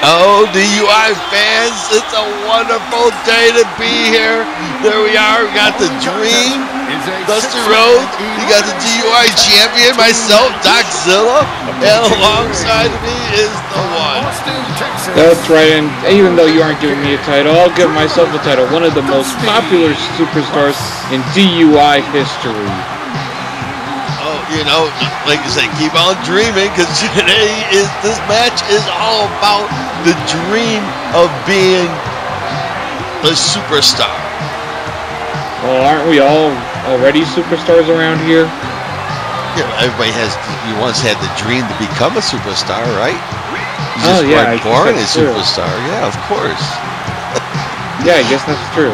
Oh, DUI fans, it's a wonderful day to be here. There we are. We got the Dream, Dusty Rhodes. You got the DUI champion, myself, Doc Zilla. And alongside me is the one. That's right, and even though you aren't giving me a title, I'll give myself a title. One of the most popular superstars in DUI history. Oh, you know, like I said, keep on dreaming, because this match is all about the dream of being a superstar. Well, aren't we all already superstars around here? Yeah, everybody once had the dream to become a superstar, right? You just yeah, weren't born a superstar. Yeah, of course. Yeah, I guess that's true.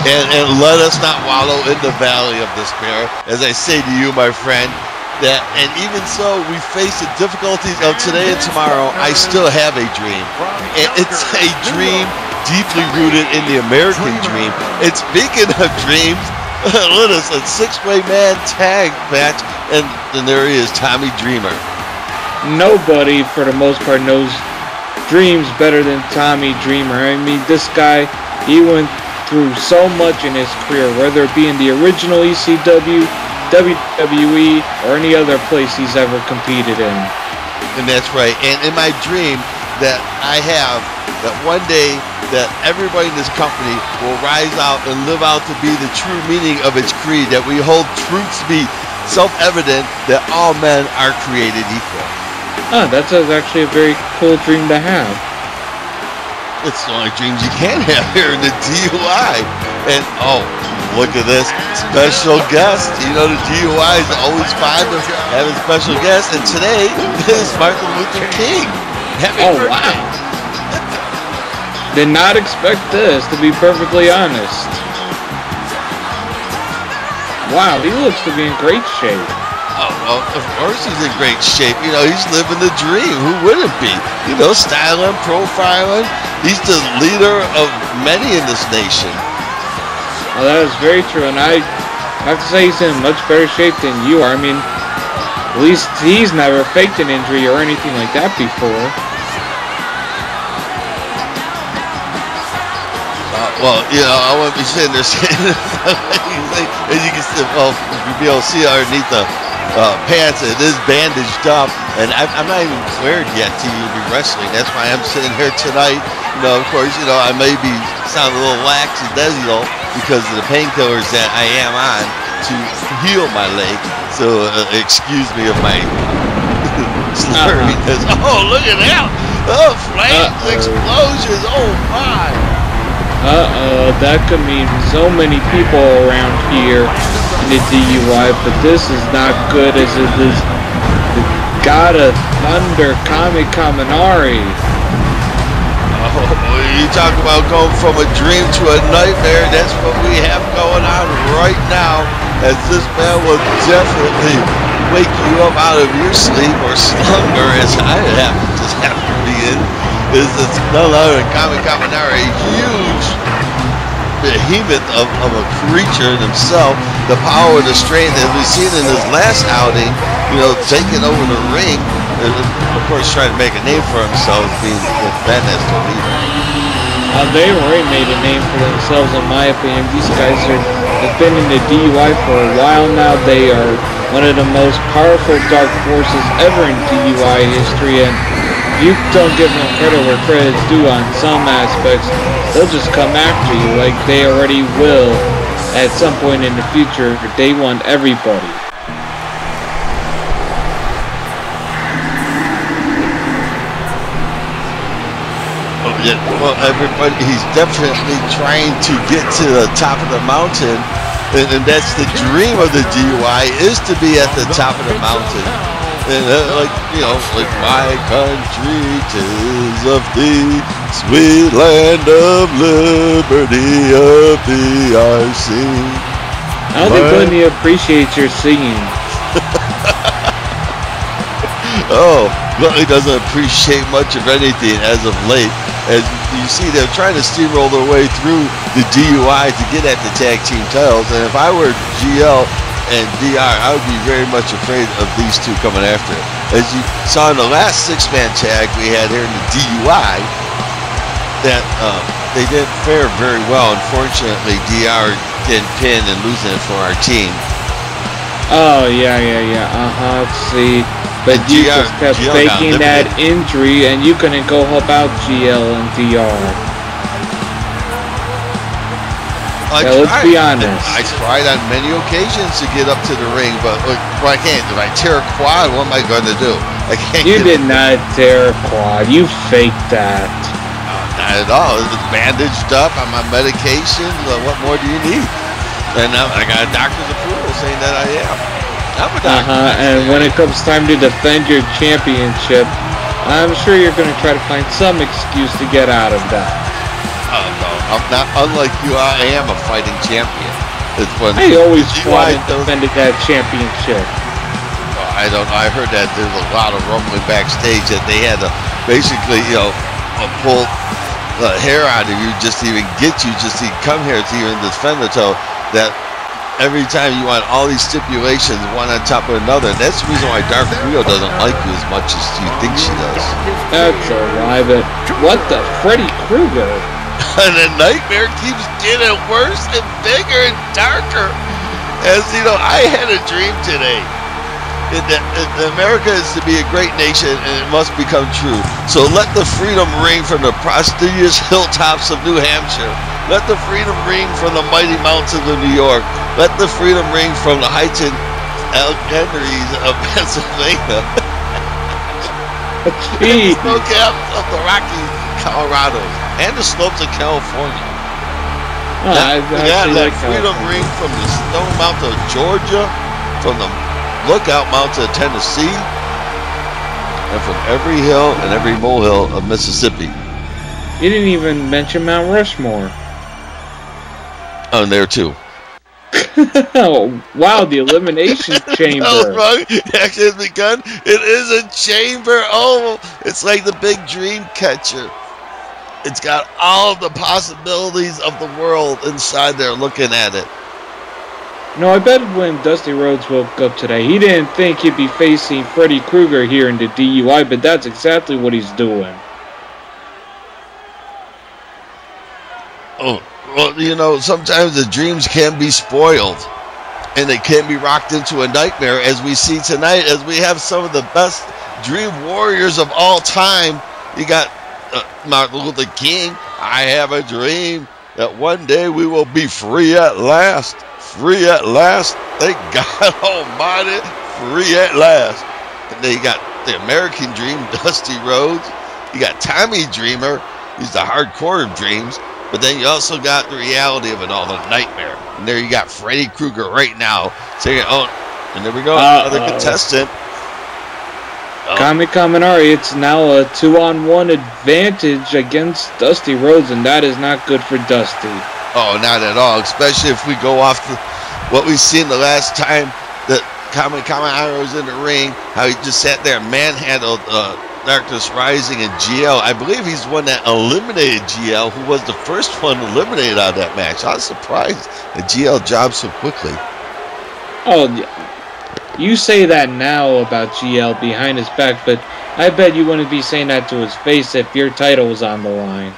And let us not wallow in the valley of despair. As I say to you, my friend, that and even so, we face the difficulties of today and tomorrow. I still have a dream. And it's a dream deeply rooted in the American dream. And speaking of dreams, let us a six-way man tag match, and there he is, Tommy Dreamer. Nobody, for the most part, knows dreams better than Tommy Dreamer. I mean, this guy, he went through so much in his career, whether it be in the original ECW, WWE, or any other place he's ever competed in. And that's right. And in my dream that I have, that one day that everybody in this company will rise out and live out to be the true meaning of its creed, that we hold truths to be self-evident, that all men are created equal. That's actually a very cool dream to have. It's the only dreams you can have here in the DUI. And oh, look at this special guest. You know, the DUI is always fine to have a special guest, and today is Martin Luther King. Happy birthday. Wow. Did not expect this, to be perfectly honest. Wow, he looks to be in great shape. Oh, well, of course he's in great shape. You know, he's living the dream. Who wouldn't be? You know, styling, profiling. He's the leader of many in this nation. Well, that is very true, and I have to say he's in much better shape than you are. I mean, at least he's never faked an injury or anything like that before. Well, you know, I wouldn't be sitting there saying, as you can see, well, you'll be able to see underneath the pants, it is bandaged up, and I'm not even cleared yet to be wrestling. That's why I'm sitting here tonight. You know, of course, you know, I may be sounding a little lackadaisical because of the painkillers that I am on to heal my leg. So excuse me of my slurriness. Oh, look at that! Oh, flames, explosions! Oh my! That could mean so many people around here in the DUI, but this is not good as it is the God of Thunder, Kami Kaminari. Oh, you talk about going from a dream to a nightmare. That's what we have going on right now, as this man will definitely wake you up out of your sleep or slumber, as I happen to be in. Is none other than Kami Kaminari, a huge behemoth of a creature in himself, the power, the strength, as we've seen in his last outing, you know, taking over the ring, and of course trying to make a name for himself, being the Van Nester leader. They already made a name for themselves, in my opinion. These guys have been in the DUI for a while now. They are one of the most powerful dark forces ever in DUI history, and you don't give them credit where credit's due on some aspects, they'll just come after you like they already will at some point in the future. They want everybody. Oh, yeah, well, everybody, he's definitely trying to get to the top of the mountain, and that's the dream of the DUI, is to be at the top of the mountain. And like, you know, like my country, 'tis of thee, sweet land of liberty, of thee I sing. I don't think Bunny appreciates your singing. Oh, Bunny doesn't appreciate much of anything as of late. As you see, they're trying to steamroll their way through the DUI to get at the tag team titles. And if I were GL and DR, I would be very much afraid of these two coming after it. as you saw in the last six-man tag we had here in the DUI, that they didn't fare very well. Unfortunately, DR didn't pin and losing it for our team. Oh, yeah. See, but you just kept faking that injury, and you couldn't go help out GL and DR. Let's be honest. I tried on many occasions to get up to the ring, but I can't. If I tear a quad, what am I going to do? I can't. You did not tear a quad. You faked that. Not at all. It's bandaged up. I'm on medication. What more do you need? And I got a doctor's approval saying that I am. I'm a doctor. And when it comes time to defend your championship, I'm sure you're going to try to find some excuse to get out of that. Oh, no. I'm not. Unlike you, I am a fighting champion. It's when I always fought and defended that championship. I don't know. I heard that there's a lot of rumbling backstage that they had to basically, pull the hair out of you just to even get you, just to come here to even defend the toe. That every time you want all these stipulations, one on top of another. And that's the reason why Dark Rio doesn't like you as much as you think she does. That's a lie, but what the Freddy Krueger? And the nightmare keeps getting worse and bigger and darker. As you know, I had a dream today. America is to be a great nation, and it must become true. So let the freedom ring from the prestigious hilltops of New Hampshire. Let the freedom ring from the mighty mountains of New York. Let the freedom ring from the heights and Elkenries of Pennsylvania. And the snow caps of the Rockies, Colorado, and the slopes of California. That freedom ring from the Stone Mountain of Georgia, from the Lookout Mountain of Tennessee, and from every hill and every molehill of Mississippi. You didn't even mention Mount Rushmore. Oh, and there too. Oh, wow, the elimination chamber. Oh, wrong. It actually has begun. It is a chamber. Oh, it's like the big dream catcher. It's got all the possibilities of the world inside there looking at it. No, I bet when Dusty Rhodes woke up today, he didn't think he'd be facing Freddy Krueger here in the DUI, but that's exactly what he's doing. Oh, well, sometimes the dreams can be spoiled, and they can be rocked into a nightmare, as we see tonight, as we have some of the best dream warriors of all time. You got Martin Luther King. I have a dream that one day we will be free at last. Free at last. Thank God Almighty. Free at last. And then you got the American Dream, Dusty Rhodes. You got Tommy Dreamer. He's the hardcore of dreams. But then you also got the reality of it all, the nightmare. And there you got Freddy Krueger right now saying, and there we go, another contestant. Kami Kaminari, it's now a 2-on-1 advantage against Dusty Rhodes, and that is not good for Dusty. Oh, not at all, especially if we go off what we've seen the last time that Kami Kaminari was in the ring, how he just sat there and manhandled Darkness Rising and GL. I believe he's the one that eliminated GL, who was the first one eliminated out of that match. I was surprised that GL jobbed so quickly. Oh, you say that now about GL behind his back, but I bet you wouldn't be saying that to his face if your title was on the line.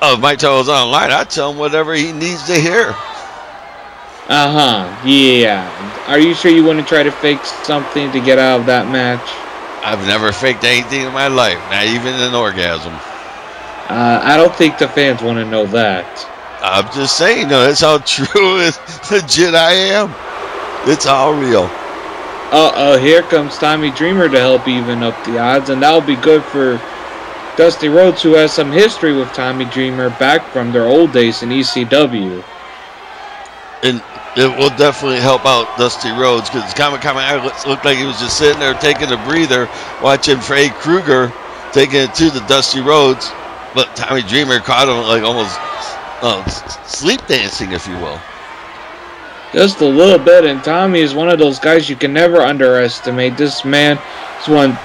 Oh, if my title was on the line, I'd tell him whatever he needs to hear. Yeah. Are you sure you wouldn't try to fake something to get out of that match? I've never faked anything in my life, not even an orgasm. I don't think the fans want to know that. I'm just saying, that's how true and legit I am. It's all real. Here comes Tommy Dreamer to help even up the odds, and that'll be good for Dusty Rhodes, who has some history with Tommy Dreamer back from their old days in ECW. And it will definitely help out Dusty Rhodes, because Kaminari looked like he was just sitting there taking a breather, watching Freddy Krueger taking it to the Dusty Rhodes, but Tommy Dreamer caught him like almost sleep dancing, if you will. Just a little bit, and Tommy is one of those guys you can never underestimate. This man has won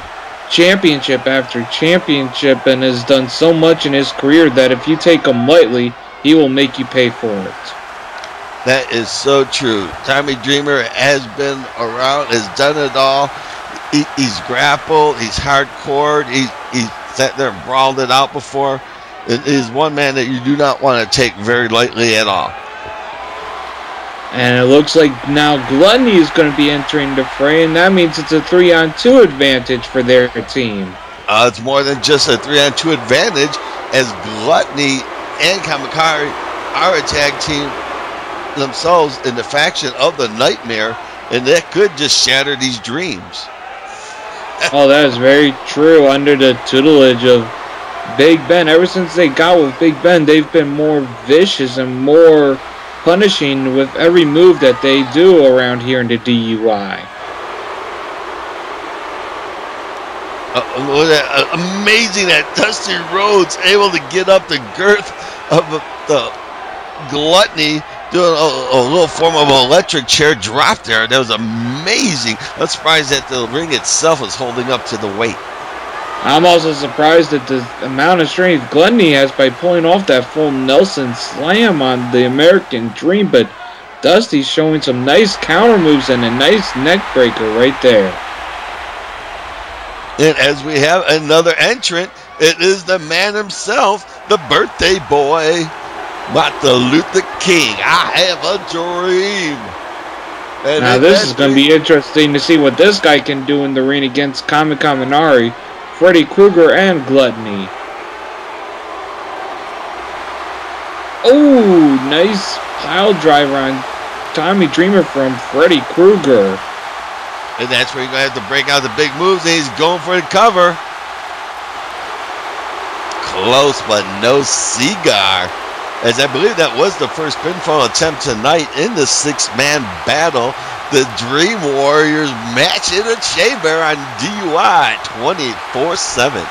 championship after championship and has done so much in his career that if you take him lightly, he will make you pay for it. That is so true. Tommy Dreamer has been around, has done it all. He's grappled. He's hardcore. He's sat there and brawled it out before. It is one man that you do not want to take very lightly at all. And it looks like now Gluttony is going to be entering the fray, and that means it's a 3-on-2 advantage for their team. It's more than just a 3-on-2 advantage, as Gluttony and Kamakari are a tag team themselves in the faction of the Nightmare, and that could just shatter these dreams. Oh, that is very true. Under the tutelage of Big Ben, ever since they got with Big Ben, they've been more vicious and more punishing with every move that they do around here in the DUI. Amazing that Dusty Rhodes able to get up the girth of the Gluttony, doing a little form of an electric chair drop there. That was amazing. I'm surprised that the ring itself is holding up to the weight. I'm also surprised at the amount of strength Gluttony has by pulling off that full Nelson slam on the American Dream, but Dusty's showing some nice counter moves and a nice neck breaker right there. And as we have another entrant, it is the man himself, the birthday boy, Martin Luther King. I have a dream. And now this is going to be interesting to see what this guy can do in the ring against Kami Kaminari, Freddy Krueger, and Gluttony. Oh, nice pile driver on Tommy Dreamer from Freddy Krueger. And that's where you're going to have to break out the big moves, and he's going for the cover. Close, but no cigar. As I believe that was the first pinfall attempt tonight in the 6-man battle. The Dream Warriors match in a chamber on DUI 24/7.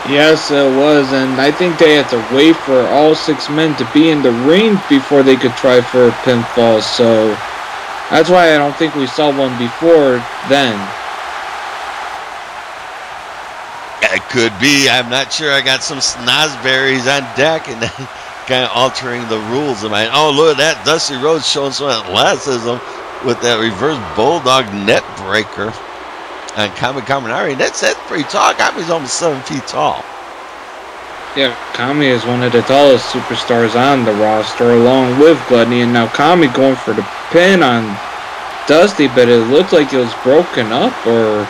Yes, it was, and I think they had to wait for all 6 men to be in the ring before they could try for a pinfall, so that's why I don't think we saw one before then. It could be. I'm not sure. I got some snozberries on deck and kind of altering the rules of mine. Oh, look at that. Dusty Rhodes showing some athleticism with that reverse bulldog net breaker on Kami Kaminari. That's pretty tall. Kami's almost 7 feet tall. Yeah, Kami is one of the tallest superstars on the roster, along with Gluttony, and now Kami going for the pin on Dusty, but it looked like it was broken up or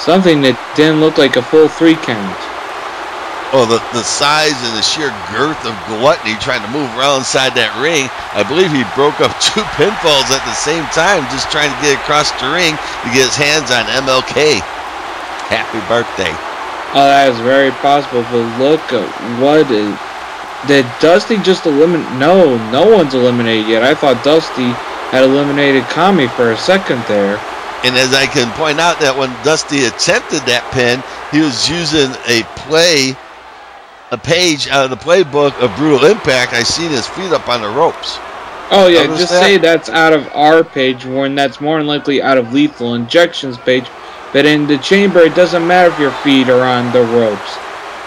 something that didn't look like a full 3 count. Oh, the size and the sheer girth of Gluttony trying to move around inside that ring. I believe he broke up 2 pinfalls at the same time, just trying to get across the ring to get his hands on MLK. Happy birthday. Oh, that is very possible, but look at what is... Did Dusty just eliminate... No one's eliminated yet. I thought Dusty had eliminated Kami for a second there. And as I can point out that when Dusty attempted that pin, he was using a page out of the playbook of Brutal Impact. I seen his feet up on the ropes. Oh yeah, just say that's out of our page, when that's more than likely out of Lethal Injection's page. But in the chamber, it doesn't matter if your feet are on the ropes.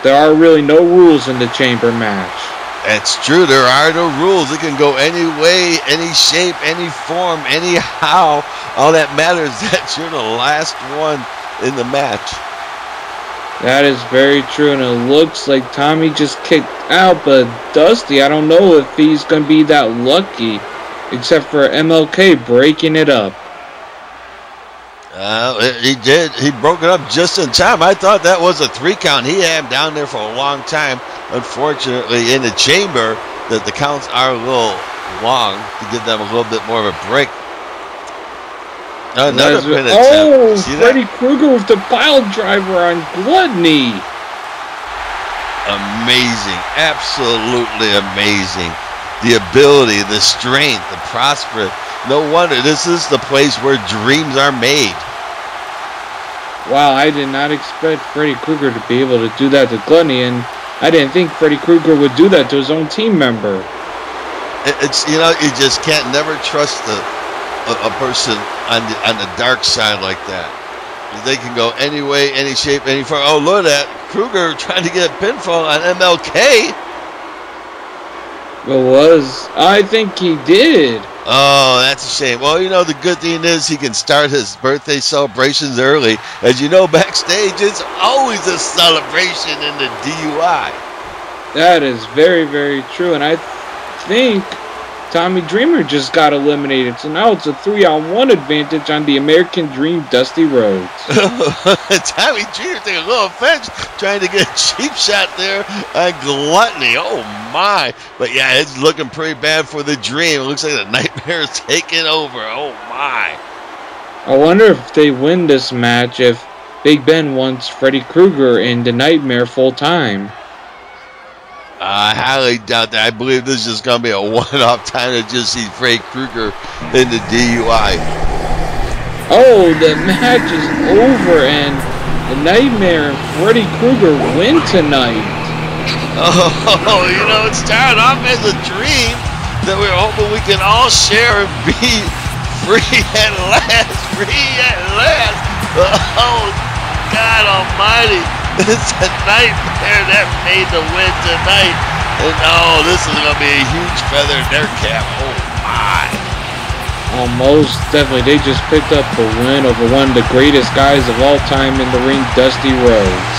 There are really no rules in the chamber match. That's true. There are no rules. It can go any way, any shape, any form, anyhow. All that matters is that you're the last one in the match. That is very true, and it looks like Tommy just kicked out, but Dusty, I don't know if he's going to be that lucky, except for MLK breaking it up. He did. He broke it up just in time. I thought that was a 3 count. He had him down there for a long time. Unfortunately, in the chamber, that the counts are a little long to give them a little bit more of a break. Another pin attempt. Oh, Freddy Krueger with the pile driver on Gluttony. Amazing. Absolutely amazing. The ability, the strength, the prosperity. No wonder this is the place where dreams are made. Wow, I did not expect Freddy Krueger to be able to do that to Gluttony, and I didn't think Freddy Krueger would do that to his own team member. It's, you just can't never trust a person on the dark side like that. They can go any way, any shape, any form. Oh, look at that. Krueger trying to get a pinfall on MLK. was. I think he did. Oh, that's a shame. Well, you know, the good thing is he can start his birthday celebrations early. As you know, backstage, it's always a celebration in the DUI. That is very, very true. And I think Tommy Dreamer just got eliminated. So now it's a 3-on-1 advantage on the American Dream, Dusty Rhodes. Tommy Dreamer taking a little offense, trying to get a cheap shot there on Gluttony. Oh, my. But, yeah, it's looking pretty bad for the Dream. It looks like the Nightmare is taking over. Oh, my. I wonder if they win this match if Big Ben wants Freddy Krueger in the Nightmare full time. I highly doubt that. I believe this is going to be a one-off time to just see Freddy Krueger in the DUI. Oh, the match is over, and the Nightmare and Freddy Krueger win tonight. Oh, you know, it started off as a dream that we were hoping we can all share and be free at last. Free at last. Oh, God almighty. It's a Nightmare that made the win tonight. And oh, this is going to be a huge feather in their cap. Oh, my. Most definitely. They just picked up a win over one of the greatest guys of all time in the ring, Dusty Rhodes.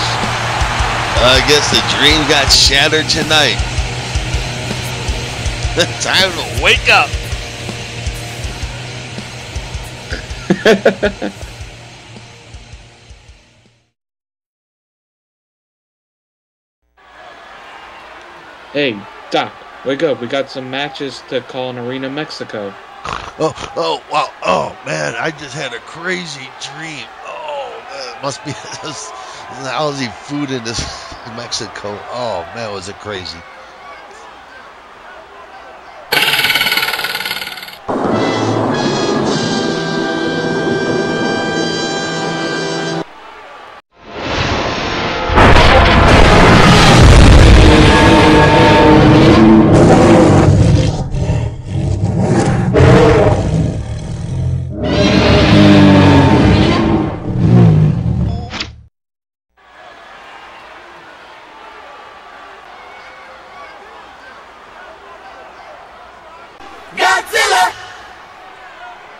I guess the dream got shattered tonight. Time to wake up. Hey, Doc, wake up. We got some matches to call in Arena Mexico. Oh, wow. Oh, man, I just had a crazy dream. Oh, man, it must be this lousy food in this Mexico. Oh, man, was it crazy.